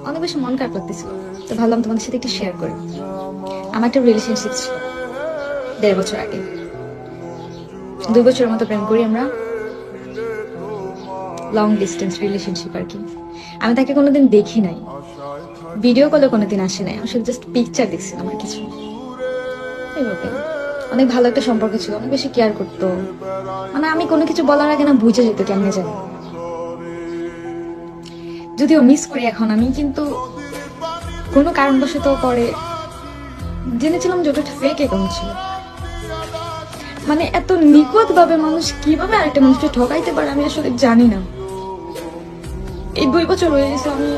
অনেক বেশি মন খারাপ লাগতেছিল, তো ভাবলাম তোমাদের সাথে একটু শেয়ার করি। আমার একটা রিলেশনশিপ ছিল 1.5 বছর আগে। 2 বছরের মতো প্রেম করি আমরা, লং ডিস্টেন্স রিলেশনশিপ আর কি। আমি তাকে কোনোদিন দেখি নাই, ভিডিও কলে কোনোদিন আসে নাই, আমি শুধু জাস্ট পিকচার দেখছিলাম আর কিছু। এইভাবে অনেক ভালো একটা সম্পর্ক ছিল, অনেক বেশি কেয়ার করতো। মানে আমি কোনো কিছু বলার আগে না বুঝে যেত কেমনে জানি। যদিও মিস করি এখন আমি, কিন্তু কোনো কারণবশত পরে জেনেছিলাম যে ওটা একটা ফেক অ্যাকাউন্ট ছিল। মানে এত নিখুঁত ভাবে মানুষ কিভাবে আরেকটা মানুষকে ঠকাইতে পারে আমি আসলে জানি না। এই 2 বছর হয়ে গেছে আমি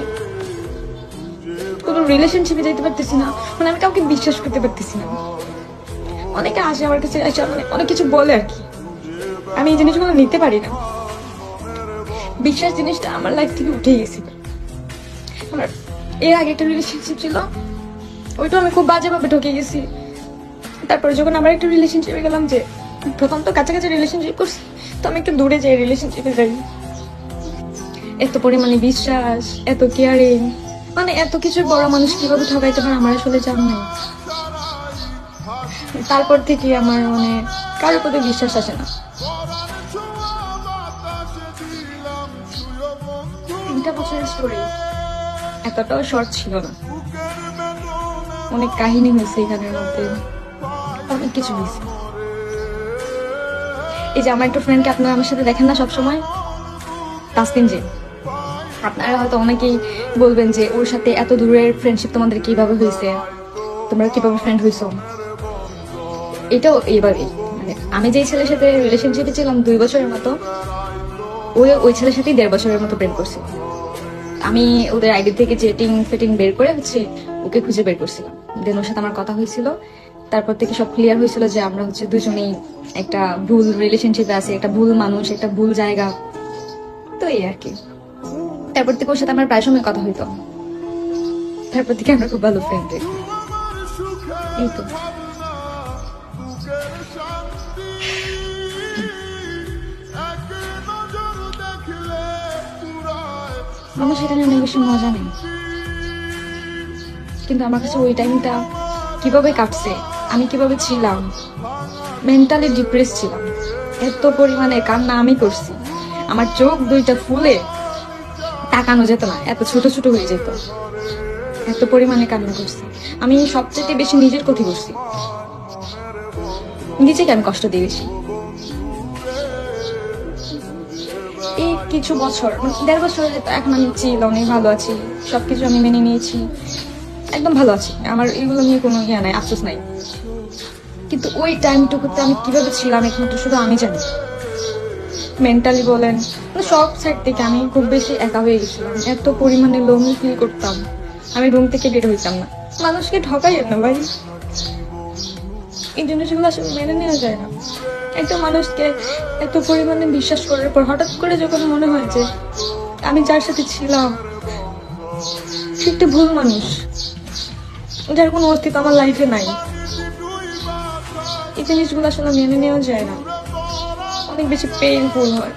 কোনো রিলেশনশিপে যাইতে পারতেছি না, মানে আমি কাউকে বিশ্বাস করতে পারতেছি না। অনেকে আসে আমার কাছে, এসে মানে অনেক কিছু বলে আর কি, আমি এই জিনিসগুলো নিতে পারি না। বিশ্বাস জিনিসটা আমার লাইফ থেকে উঠে গেছিল। আমার এর আগে একটা রিলেশনশিপ ছিল, ওইটা আমি খুব বাজেভাবে ঠকে গেছি। তারপরে যখন আবার একটা রিলেশনশিপে গেলাম, যে প্রথম তো কাছাকাছি রিলেশনশিপ করছি, তো আমি একটু দূরে যাই রিলেশনশিপে যাই। এত পরিমাণে বিশ্বাস, এত কেয়ারিং, মানে এত কিছু বড় মানুষ কিভাবে ঠকাইতে পারে আমার আসলে জানা নাই। তারপর থেকে আমার মানে কারোর প্রতি বিশ্বাস আসে না। 3টা বছরের স্টোরি এতটাও শর্ট ছিল না, অনেক কাহিনী হয়েছে এখানের মধ্যে, অনেক কিছু হয়েছে। এই যে আমার একটা ফ্রেন্ডকে আপনারা আমার সাথে দেখেন না সবসময়, তাসনিম, যে আপনারা হয়তো অনেকেই বলবেন যে ওর সাথে এত দূরের ফ্রেন্ডশিপ তোমাদের কিভাবে হয়েছে, তোমরা কিভাবে ফ্রেন্ড হয়েছো। এটাও এইভাবেই, মানে আমি যেই ছেলের সাথে রিলেশনশিপে ছিলাম 2 বছরের মতো, ওই ছেলের সাথেই 1.5 বছরের মতো প্রেম করছি। আমি ওদের আইডি থেকে চেটিং ফেটিং বের করে ওকে খুঁজে বের করছিলাম। দেন ওর সাথে আমার কথা হয়েছিল, তারপর থেকে সব ক্লিয়ার হয়েছিল যে আমরা দুজনেই একটা ভুল রিলেশনশিপে আছি, একটা ভুল মানুষ, একটা ভুল জায়গা। তো এই আর কি। তারপর থেকে ওর সাথে আমার প্রায় সময় কথা হইতো, তারপর থেকে আমরা খুব ভালো ফ্রেন্ড। এই তো। আমার সেটা নিয়ে অনেক বেশি মজা নেই, কিন্তু আমার কাছে ওই টাইমটা কিভাবে কাটছে, আমি কিভাবে ছিলাম, মেন্টালি ডিপ্রেস ছিলাম। এত পরিমাণে কান্না আমি করছি, আমার চোখ দুইটা ফুলে তাকানো যেত না, এত ছোট ছোট হয়ে যেত। এত পরিমাণে কান্না করছি আমি, সবচেয়ে বেশি নিজের ক্ষতি করছি, নিজেকে আমি কষ্ট দিয়ে বেশি। এই কিছু বছর, 1.5 বছর এখন আমি চিল, অনেক ভালো আছি, সবকিছু আমি মেনে নিয়েছি, একদম ভালো আছি, আমার এগুলো নিয়ে কোনো ইয়ে নাই, আফসোস নাই। কিন্তু ওই টাইমটুকুতে আমি কিভাবে ছিলাম একমাত্র শুধু আমি জানি। মেন্টালি বলেন, মানে সব সাইড থেকে আমি খুব বেশি একা হয়ে গেছিলাম, এত পরিমাণে লোনলি ফিল করতাম, আমি রুম থেকে বের হইতাম না। মানুষকে ঠকাই না ভাই, এই জিনিসগুলো আসলে মেনে নেওয়া যায় না। একটা মানুষকে এত পরিমাণে বিশ্বাস করার পর হঠাৎ করে যখন মনে হয় যে আমি যার সাথে ছিলাম সে একটা ভুল মানুষ, যার কোনো অস্তিত্ব আমার লাইফে নাই, এই জিনিসগুলো আসলে মেনে নেওয়া যায় না, অনেক বেশি পেইনফুল হয়।